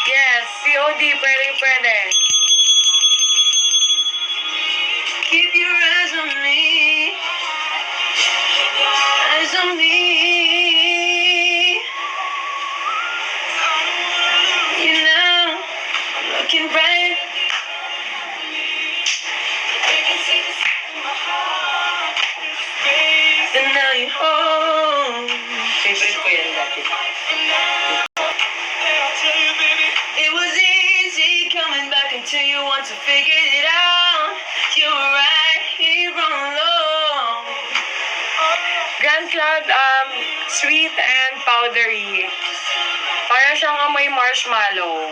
Yes, COD, pwede. Keep your eyes on me. Eyes on me. You know, I'm looking right. And now you're home. Favorite ko yan dati. It was easy coming back until you want to figure it out. You were right here all along. Grand Cloud, sweet and powdery. Para siyang amoy marshmallow.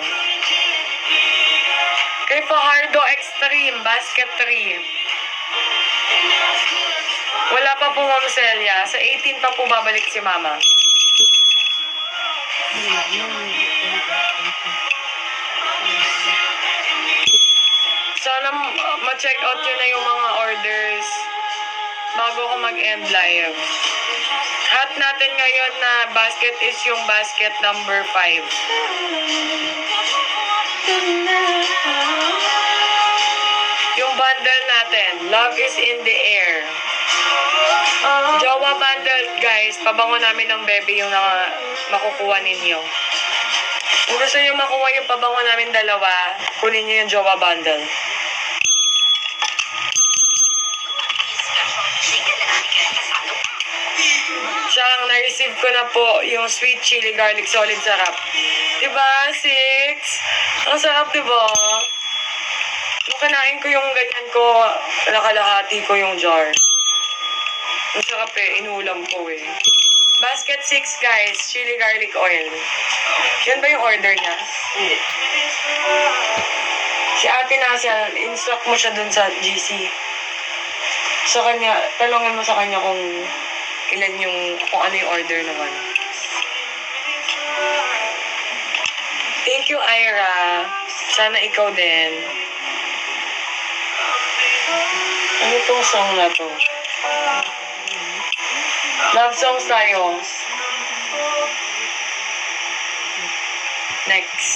Kay Fajardo Extreme, Basket 3. Wala pa po Ma'am Celia. Sa 18 pa po babalik si Mama. Sana ma-check out yun na yung mga orders bago ko mag-end live. Hat natin ngayon na basket is yung basket number 5. Yung bundle natin, Love is in the Air. Jowa bundle, guys. Pabango namin ng bebe yung makukuha ninyo. Kung gusto nyo makuha yung pabango namin dalawa, kunin nyo yung Jowa bundle. Siyang na-receive ko na po yung sweet chili garlic solid sarap. Diba, 6? Ang sarap, diba? Nung kanain ko yung ganyan ko, nakalahati ko yung jar. Ang sarap inulam ko Basket 6 guys, chili garlic oil. Yan ba yung order niya? Hindi. Si Ate Nasia, instruct mo siya dun sa GC. Sa kanya, talungin mo sa kanya kung ano yung order naman. Thank you, Ira. Sana ikaw din. Ano tong song na to? Love songs tayo. Next.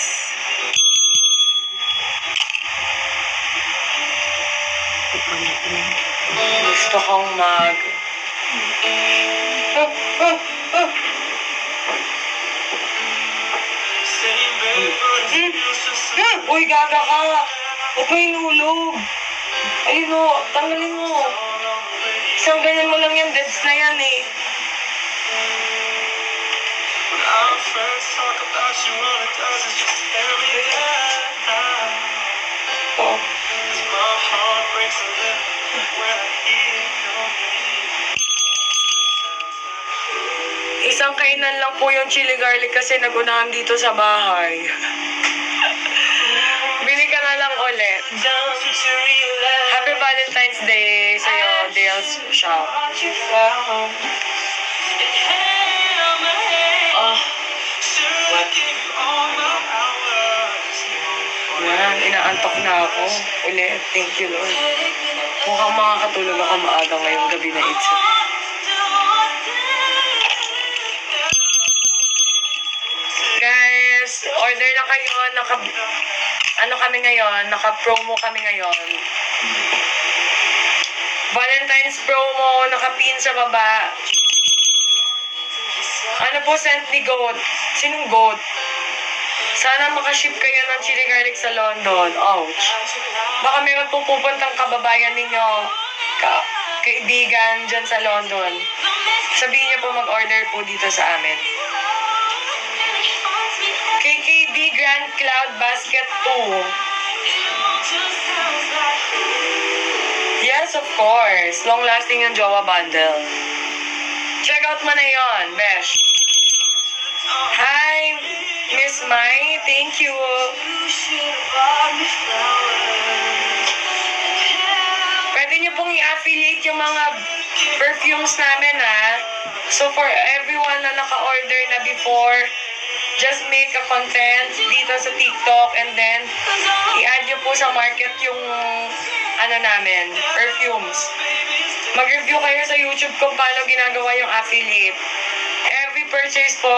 Gusto kong Uy, gaga ka! Ba't mo inulog? Ayun o, tanggalin mo. Isang ganyan mo lang yan, deads na yan Isang kainan lang po yung chili garlic kasi nagunahan dito sa bahay. Bili ka na lang ulit. Happy Valentine's Day sa'yo, Dale's Shop. Yan, inaantok na ako. Ulit, thank you Lord. Mukhang makakatulog ako maaga ngayong gabi na ito. Guys, order na kayo. Naka-promo kami ngayon. Valentine's promo, naka-pin sa baba. Ano po scent ni Goat? Sinong Goat? Sana makaship kayo ng chili garlic sa London. Ouch. Baka meron pong pupuntang kababayan ninyo, kaibigan dyan sa London. Sabihin niyo po mag-order po dito sa amin. KKD Grand Cloud Basket 2. Yes, of course. Long-lasting yung Jowa bundle. Check out mo na yun, Besh. Hi, Miss Mai. Thank you. Pwede niyo pong i-affiliate yung mga perfumes namin, So for everyone na naka-order na before, just make a content dito sa TikTok and then i-add nyo po sa market yung namin, perfumes. Mag-review kayo sa YouTube kung paano ginagawa yung affiliate. Every purchase po,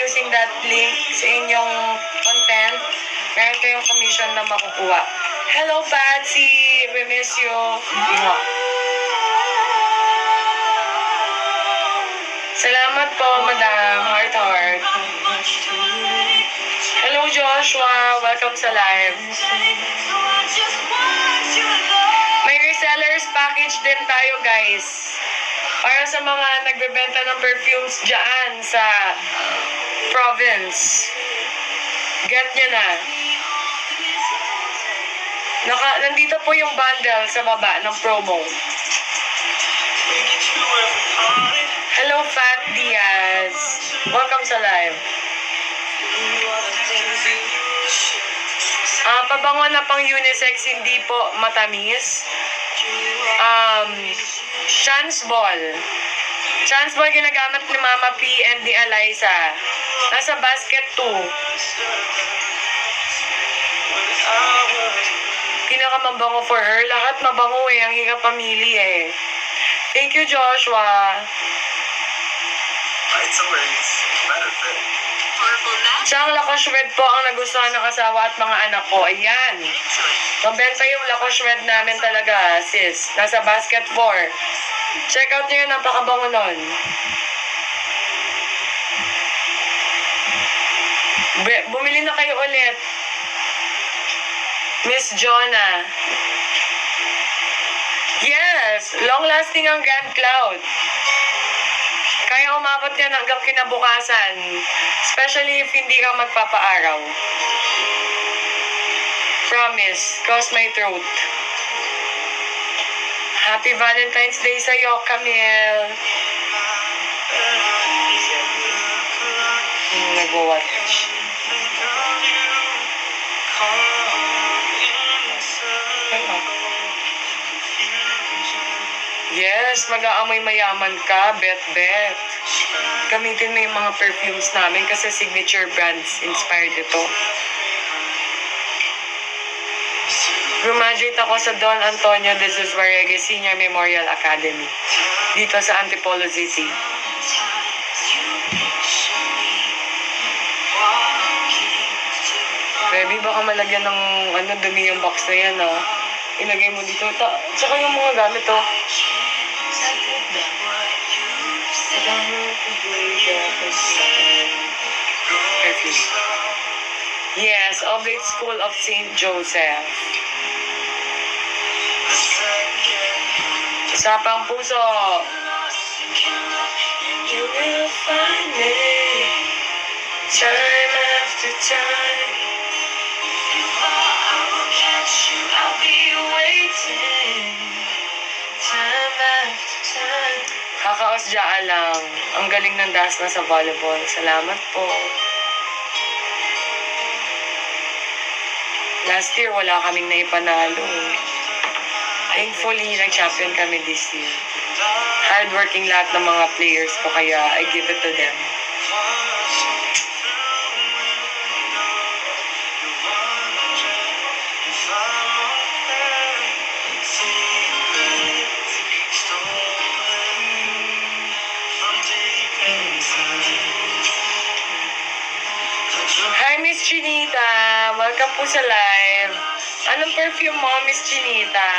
using that link sa inyong content, meron kayong commission na makukuha. Hello, Patsy! We miss you. Salamat po, Madam. Heart, heart. Hello, Joshua. Welcome sa live. May resellers package din tayo, guys. Para sa mga nagbebenta ng perfumes dyan sa province. Get nyo na. Nandito po yung bundle sa baba ng promo. Hello, Fat Diaz. Welcome sa live. Pabango na pang unisex, hindi po matamis. Chance Ball. Chance Ball ginagamit ni Mama P and ni Eliza. Nasa basket 2. Pinakamabango for her. Lahat mabango eh. Ang hirap pamili eh. Thank you, Joshua. Siyang Lacoste Red po ang nagustuhan ng asawa at mga anak ko. Ayan. Mabenta yung Lacoste Red namin talaga, sis. Nasa basket 4. Check out nyo yun. Napakabango nun. Bumili na kayo ulit. Miss Jonah. Yes. Long-lasting ang Grand Cloud. Kaya umabot yan hanggang kinabukasan. Especially if hindi ka magpapaaraw. Promise. Cross my throat. Happy Valentine's Day sa'yo, Camille. Nag-watch. Yes, mag-aamoy mayaman ka, bet. Gamitin mo yung mga perfumes namin kasi signature brands inspired ito. Graduate ako sa Don Antonio de Zuzuarege Senior Memorial Academy dito sa Antipolo City. Baby, baka malagyan ng dumi yung box na yan, ah. Ilagay mo dito. Tsaka yung mga gamit, oh. Perfume. Yes, Oblate School of St. Joseph. Sapang puso. You will find me time after time. I will catch you, I'll be waiting time after time. Kakaosdyaa lang. Ang galing ng Dasna sa volleyball. Salamat po. Last year, wala kaming naipanalo. Thankfully, nag-champion kami this year. Hardworking lahat ng mga players ko, kaya I give it to them. Hi, Miss Chinita. Welcome po sa live. Anong perfume mo, Miss Chinita?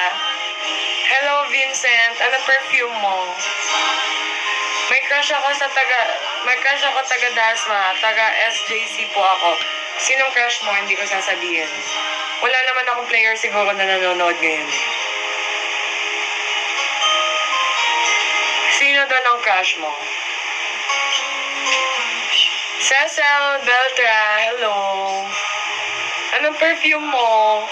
Hello, Vincent. Anong perfume mo? May crush ako taga Dasma. Taga SJC po ako. Sinong crush mo? Hindi ko sasabihin. Wala naman akong player siguro na nanonood ngayon. Sino doon ang crush mo? Cecil Beltra, hello. Anong perfume mo?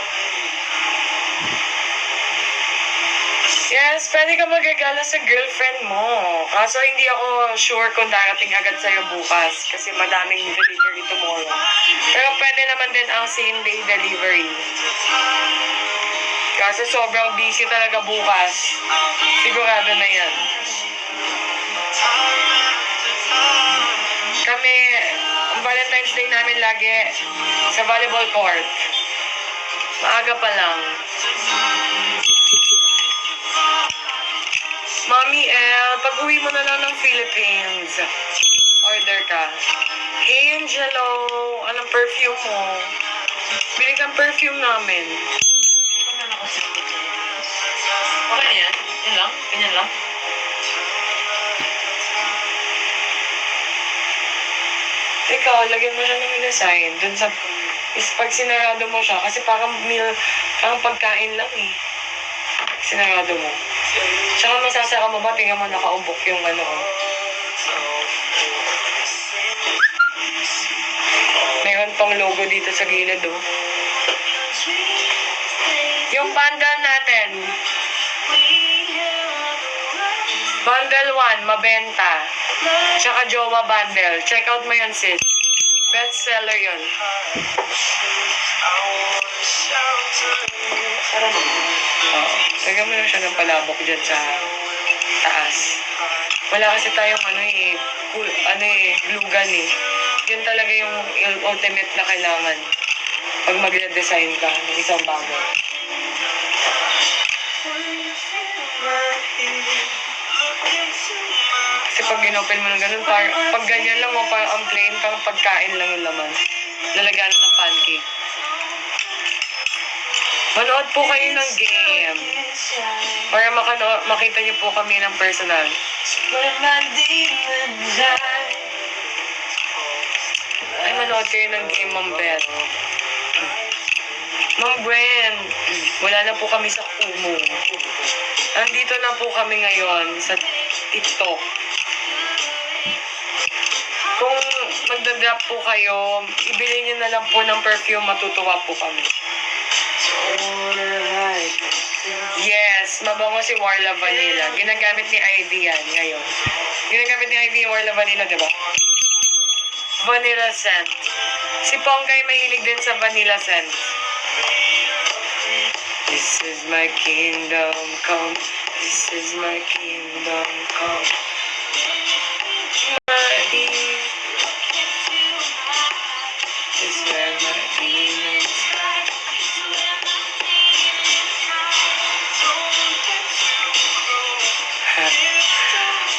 Yes, pwede ka magregalo sa girlfriend mo. Kaso hindi ako sure kung darating agad sa'yo bukas kasi madaming delivery tomorrow. Pero pwede naman din ang same day delivery. Kaso sobrang busy talaga bukas. Sigurado na yan. Kami, ang Valentine's Day namin lagi sa volleyball court. Maaga pa lang. Mommy L, pag-uwi mo na lang ng Philippines, order ka. Hey, Angelo, anong perfume mo? Bili kang perfume namin. Okay na yan? Yan lang? Ganyan lang? Ikaw, lagyan mo lang ng design. Dun sa, is pag sinarado mo siya, kasi parang meal, parang pagkain lang eh. Sinarado mo. Tsaka masasaka mo ba? Tingnan mo nakaubok yung ano. Meron pang logo dito sa gilid oh. Yung bundle natin. Bundle 1, mabenta. Tsaka Jowa bundle. Check out mo yun, sis. Bestseller yun. Oo. Lagyan mo lang siya ng palabok dyan sa taas. Wala kasi tayong glue gun eh. Yun talaga yung ultimate na kailangan pag mag-design ka ng isang bagay. Kasi pag inopen mo ng ganun, pag ganyan lang mo, parang ang plain, parang pagkain lang yung laman. Lalagyan ng pancake. Manood po kayo ng game. Para makita niyo po kami ng personal. Ay, manood kayo ng game, Ma'am Beth. Ma'am Gwen, wala na po kami sa Kumu. Andito na po kami ngayon sa TikTok. Kung magdadrop po kayo, ibili nyo na lang po ng perfume, matutuwa po kami. Yes, mabango si Warla Vanilla. Ginagamit ni Ivy yan ngayon. Ginagamit ni Ivy yung Warla Vanilla, diba? Vanilla scent. Si Pongkay mahilig din sa vanilla scent. This is my kingdom come. This is my kingdom come. My peace is where my demons hide.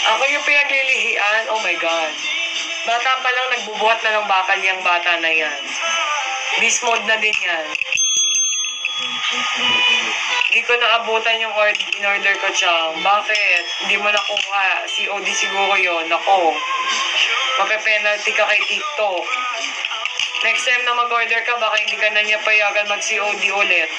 Ako yung pinaglilihian, oh my God. Bata pa lang, nagbubuhat na ng bakal yung bata na yan. Beast mode na din yan. Hindi ko naabutan yung in-order ko, Chang. Bakit? Hindi mo nakuha. COD siguro yun. Ako. Mape-penalty ka kay TikTok. Next time na mag-order ka, baka hindi ka na niya payagan mag-COD ulit.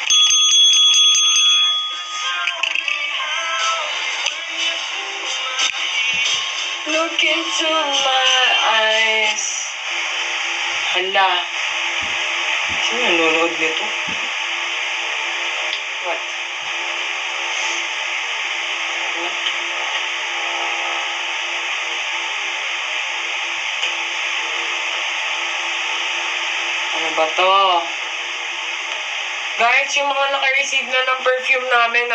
Look into my eyes. Hala. Sino nanonood nito? What? Ano ba to? Guys, yung mga naka-receive na ng perfume namin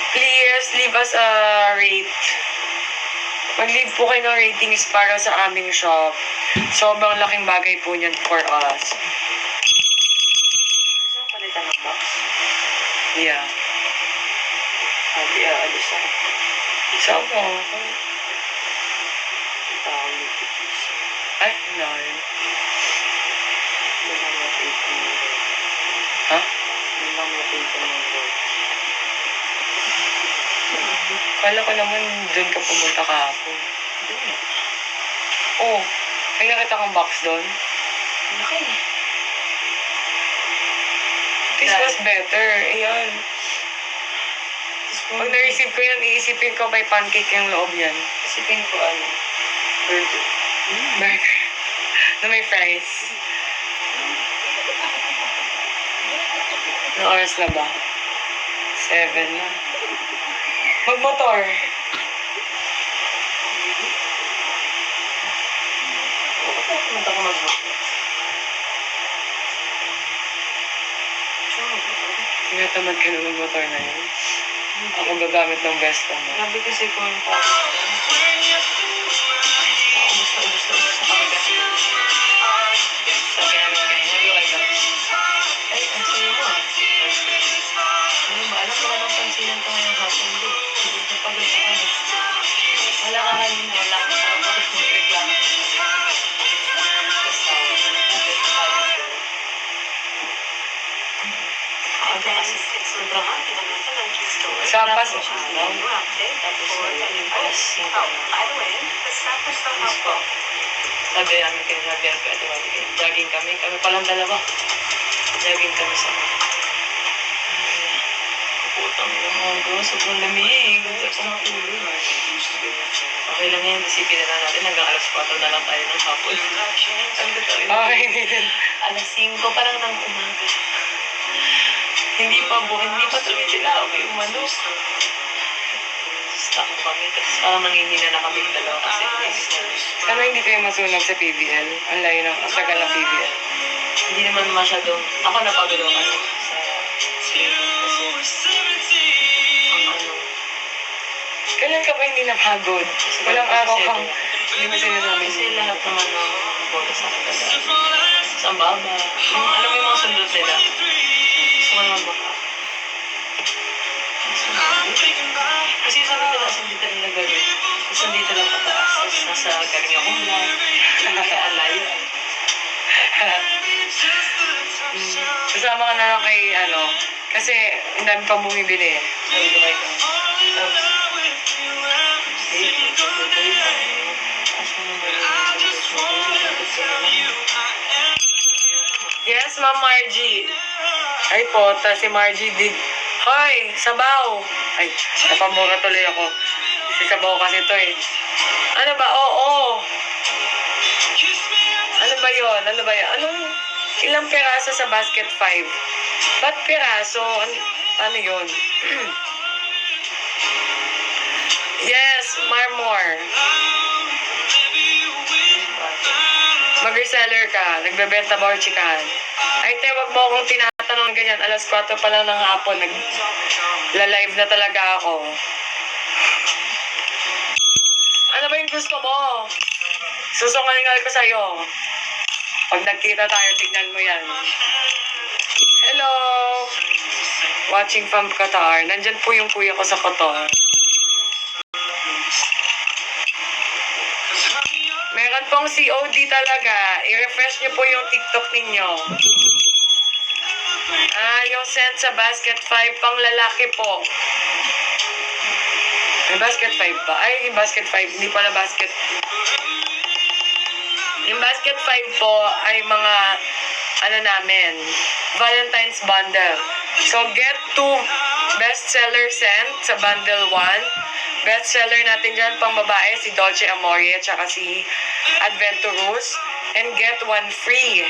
please leave us a rate. Mag-leave po kayo ng ratings para sa aming shop. Sobrang laking bagay po niyan for us. Gusto mo palitan ng box? Yeah. Hindi, alis ako. Sama. Ito ako dito. Ay, no. Ha? Kala ko naman doon ka pumunta kahapon. Oh, may nakita kang box doon? Okay. This was better. Ayan. Pag na-receive ko yan, iisipin ko may pancake yung loob yan. Isipin ko burger. Burger. Na may fries. Anong oras na ba? 7 na. Magmotor. Pumunta ko mag-book. Tinatamad ka na magmotor na yun. Ako gagamit ng Vespa mo. Grabe kasi ko yung tapos ko. Ubus na kami kasi. Sa ginamit kayo. Hindi kayo tapos. Ay, ang sayo mo. Ano ba? Alam ko na ng pansinan ko ngayong hapon. Kapas. araw. Tapos alas 5 po. Sabi namin kayo, sabihan ko, ito jogging kami. Kami palang dalawa. Jogging kami sa putang ina ko. Sobrang lamig. Gusto ko matulog. Okay lang yan. Isipin na lang natin hanggang alas 4 na lang tayo ng hapon. Ang totoo yun. Okay. Alas 5 parang ng umaga. Hindi pa tumitila ako yung manok. Stuck kami. Tapos parang nangingina na kami yung dalawa kasi Sana hindi kayo masunog sa PBL. Ang layo ng ang tagal ng PBL. hindi naman masyado. Ako napagod ako sa swimming kasi ang Kailan ka ba hindi napagod? Walang araw kang hindi mo sinasabi. kasi lahat naman ng bola sa akin talaga. Sa baba. Yung, alam mo yung mga sundot nila. Gusto ko naman baka. Kasi sa dito lang, dito lang nagagawin. Kasi dito lang pataas. Tapos nasa galing akong vlog. Kaya alayo. Kasama ka na lang kay kasi ang dami pang bumibili eh. Sabi ko kayo. Yes, Ma'am Margie. Ay po, si Margie did. Hoy, sabaw! Ay, napamura tuloy ako. Si sabaw kasi to eh. Ano ba? Oo. Ano ba yon? Ano ba yon? Anong ilang piraso sa basket 5? Ba't piraso? Ano yun? Yes, Marmore. Mag-reseller ka. Nagbebenta ba or chikahan? Ay, te, wag mo akong tinatanong ganyan. Alas 4 pa lang ng hapon. Nag-live na talaga ako. Ano ba yung gusto mo? Susungalingal ko sa'yo. Pag nagkita tayo, tignan mo yan. Hello! Watching from Qatar. Nandyan po yung kuya ko sa Qatar. Meron pong COD talaga. I-refresh niyo po yung TikTok ninyo. Yung send sa basket 5 pang lalaki po. May basket 5 ba? Ay, yung basket 5. Hindi pala basket. Yung basket 5 po ay mga namin, Valentine's bundle. So, get 2 bestseller scent sa bundle 1. Bestseller natin dyan pang babae, si Dolce Amore at saka si Adventurous. And get 1 free.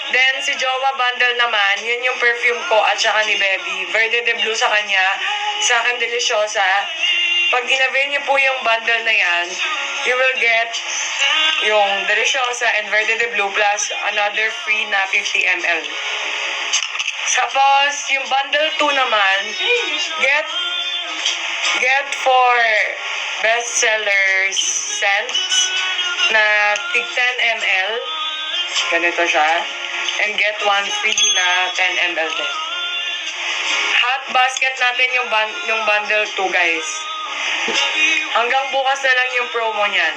Then, si Jowa bundle naman, yun yung perfume ko at saka ni Baby. Verde de Blue sa kanya, sa akin Deliciosa. Pag ginawin niyo po yung bundle na yan, you will get yung Deliciosa and Verde de Blue plus another free na 50 ml. Tapos, yung bundle 2 naman, get 4 bestsellers scents na tig 10 ml. Ganito siya. And get 1 free na 10 ml din. Hot basket natin yung bundle 2, guys. Hanggang bukas na lang yung promo niyan.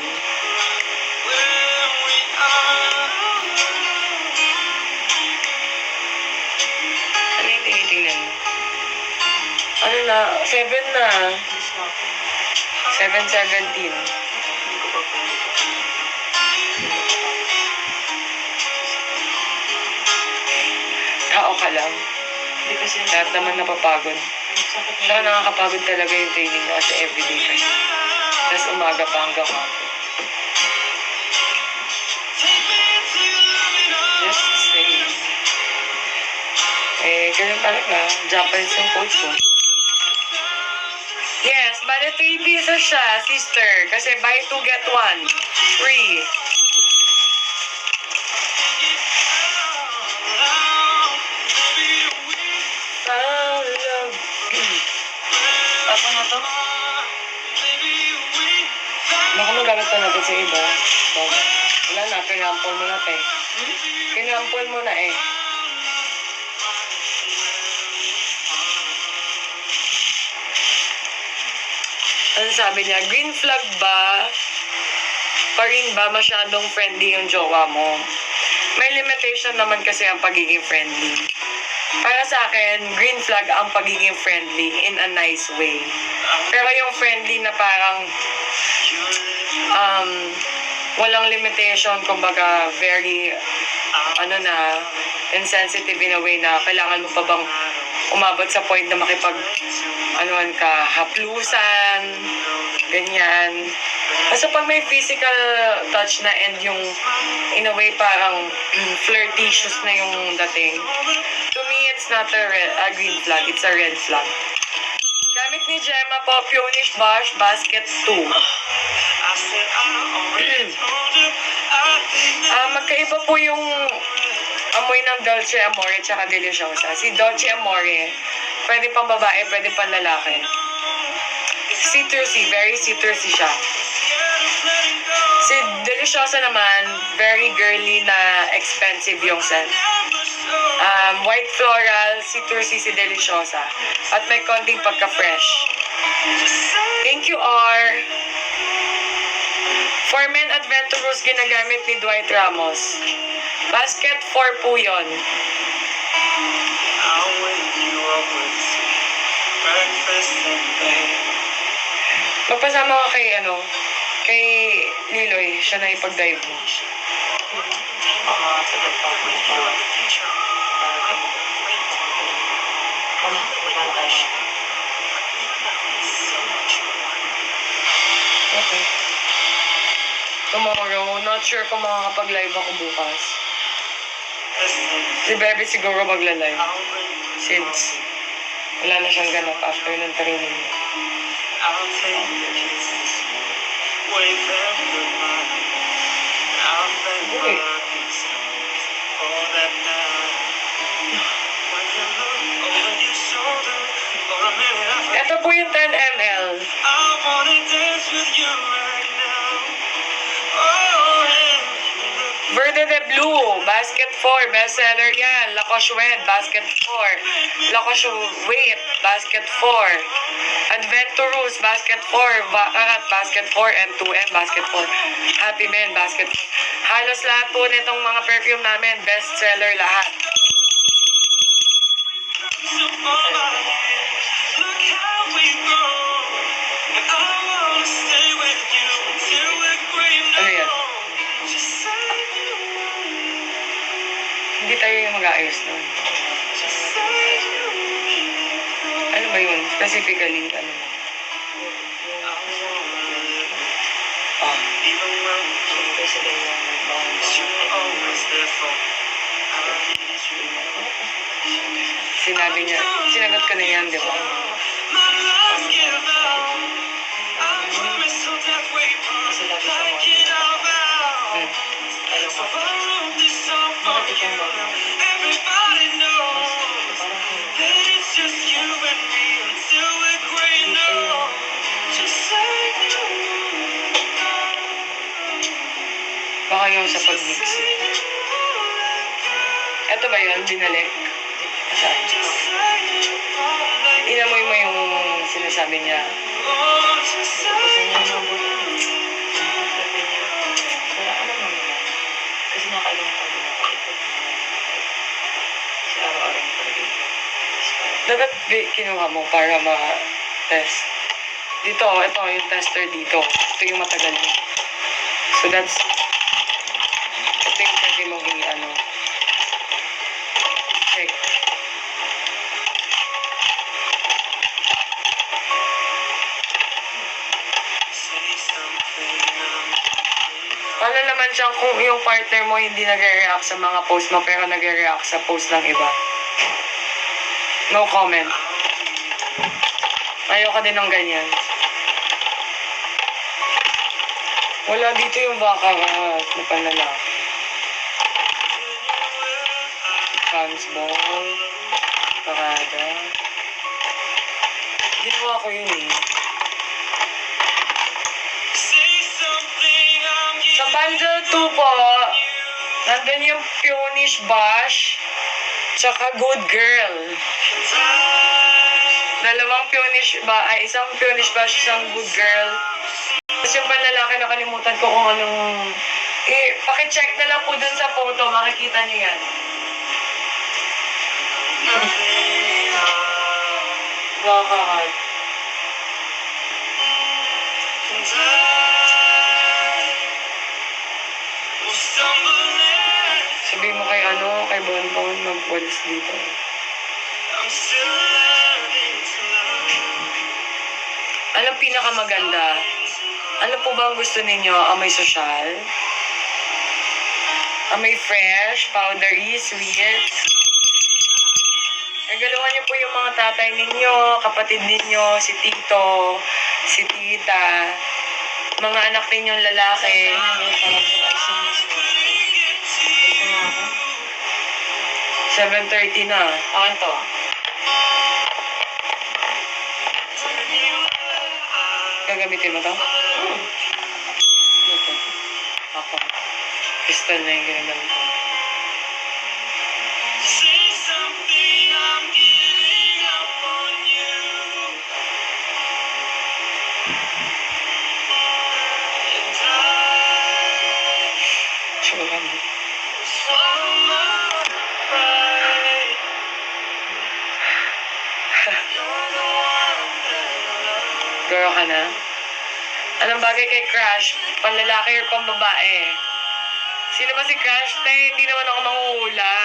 Ano yung tinitingnan mo? Ano na? 7 na. 7:17. Tao ka lang. Hindi kasi Lahat naman napapagod. Saka nakakapagod talaga yung training ko kasi everyday kasi. Tapos umaga pa hanggang hapon. Just saying. Ganun talaga. Japanese yung coach ko. Yes, bali 3 pieces siya, sister. Kasi buy 2 get 1. Free. Love. Tapos na to? Baka magalit ka natin sa iba. So, wala na, pinampol mo na eh. Pinampol mo na eh. Ano sabi niya? Green flag ba? Pa rin ba masyadong friendly yung jowa mo? May limitation naman kasi ang pagiging friendly. Para sa akin, green flag ang pagiging friendly in a nice way. Pero yung friendly na parang walang limitation, kumbaga very insensitive in a way na kailangan mo pa bang umabot sa point na haplusan, ganyan. Basta pag may physical touch na and yung in a way parang flirtatious na yung dating, to me it's not a green flag, it's a red flag. Gamit ni Gemma po, Peonish Blush Basket 2. Magkaiba po yung amoy ng Dolce Amore tsaka Deliciosa. Si Dolce Amore, pwede pang babae, pwede pang lalaki. Citrusy, very citrusy siya. Si Deliciosa naman, very girly na expensive yung scent. White floral, citrusy si Deliciosa. At may konting pagka-fresh. Thank you, R. For Men Adventurous, ginagamit ni Dwight Ramos. Basket 4 po yun. Magpasama ka kay Liloy, siya na ipag-dive mo. Okay. Tomorrow, not sure kung makakapag-live ako bukas. Si Bebe siguro magla-live. Since wala na siyang ganap after ng training niya. Okay. Ito po yung 10 ml. Verde de Blue, Basket 4, bestseller yan. Lacoste Red, Basket 4. Lacoste Wait, Basket 4. Adventurous, Basket 4. Baccarat, Basket 4. M2M, Basket 4. Happy Men, Basket 4. Halos lahat po nitong mga perfume namin, bestseller lahat. Ano yan? Hindi tayo yung mag-aayos nun. Ano ba yun? Specifically, ano? Sinabi niya, sinagot ko na yan, di ba? Kasi lagi siya mo. Bakit ikaw ba? Baka yung sa pag-mix. Ito ba yun? Binalik? Saan? Inamoy mo yung sinasabi niya. Gusto niya mabuti. Sabi niya, wala ka naman naman. Kasi nakalungkot din ako. Kasi araw-araw mo talaga ito. Dapat kinuha mo para ma-test. Dito, ito yung tester dito. Ito yung matagal mo. So that's, ito yung pwede mong check. Ano naman siyang kung yung partner mo hindi nagre-react sa mga post mo pero nagre-react sa post ng iba? No comment. Ayoko din ng ganyan. Wala dito yung baccarat na panlalaki. Fans ball. Parada. Ginawa ko yun eh. Sa bundle 2 po, nandun yung Peonish Blush, tsaka Good Girl. Isang Peonish Blush, isang Good Girl. Tapos yung panlalaki, nakalimutan ko kung anong... pakicheck na lang po dun sa photo, makikita niyo yan. Bakit? Sabi mo kay kay Bonbon, mag-walis dito. Ano pinakamaganda? Ano po ba ang gusto ninyo? Amoy sosyal? Amoy fresh, powdery, sweet? Regaluhan niyo po yung mga tatay ninyo, kapatid ninyo, si tito, si tita, mga anak ninyong lalaki. 7:30 na. Akin to. Gagamitin mo to? Ano to? Ako. Pistol na yung ginagamit ko. Sure kami. Garo ka na? Anong bagay kay Crush? Panlalaki or pambabae? Sino ba si Crush? Hindi naman ako manghuhula.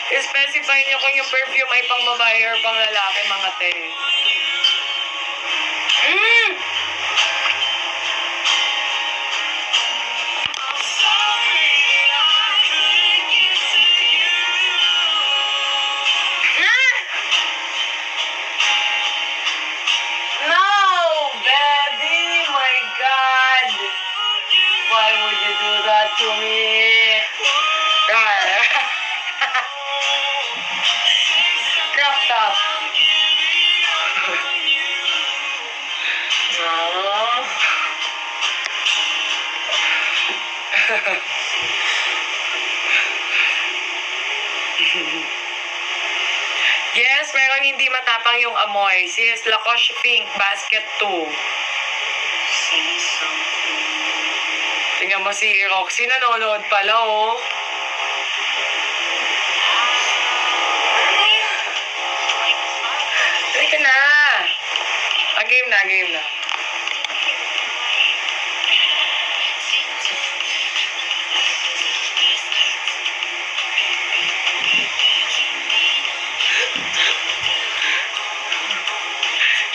I-specify niyo kung yung perfume ay pangbabae or panglalaki, mga te. No, baby, my God. Why would you do that to me? Crop top. No. Yes, pero hindi matapang yung amoy. Sis, Lacoste Pink Basket 2. Tingnan mo si Roxy, nanonood pala, oh. Halika na. Game na, game na.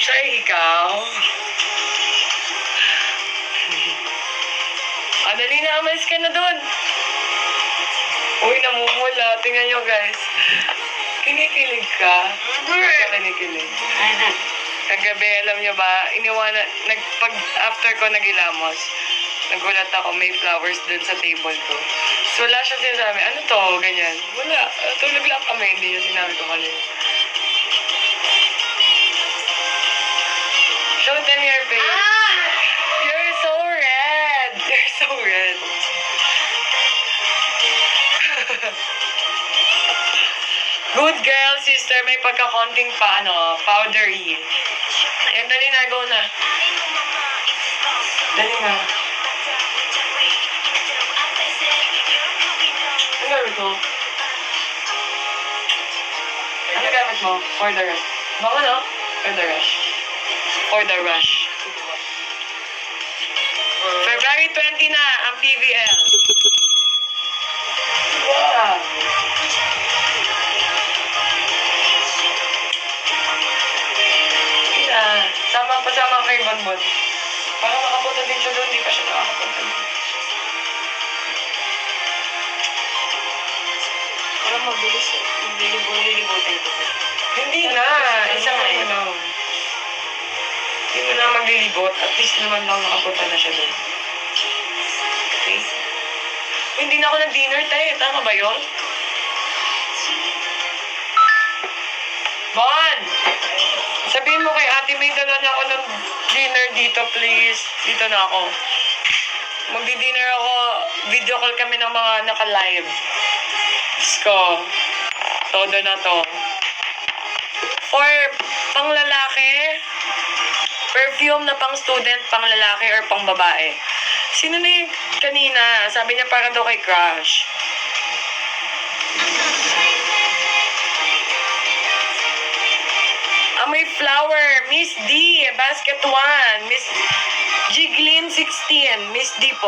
Siya ikaw. Dali na, amalis ka na doon. Uy, namumula. Tingnan nyo, guys. Kinikilig ka. Bakit ka kinikilig? Kagabi, alam nyo ba, after ko nagilamos, nagulat ako, may flowers dun sa table ko. So, wala siya sinasabi, ano to, ganyan. Wala. Tulog lang kami, hindi niya sinabi ko kanina. Show them your face. You're so red. You're so red. Good girl, sister. May pagkakonting powdery. Yan, dali na. Go na. Dali na. Ano gamit mo? Ano gamit mo? For the rush. Baka no? For the rush. For the rush. February 20 na ang PVL. Yeah. Pasama kay Bonbon. Parang nakapunta din siya doon, hindi pa siya nakakapunta doon. Parang mabilis, maglilibutin ko. Hindi na, isa nga yun. Hindi mo na maglilibot, at least naman lang nakapunta na siya doon. Okay? Hindi na ako nag-dinner tayo, tama ba yun? Bon! Sabihin mo kay Ate May, dala na ako ng dinner dito, please. Dito na ako. Magdi-dinner ako. Video call kami ng mga naka-live. Diyos ko. Todo na to. For pang lalaki, perfume na pang student, pang lalaki or pang babae. Sino na yung kanina? Sabi niya para daw kay Crush. Amoy flower, Miss D, basket 1, Miss Jiglin 16, Miss D po.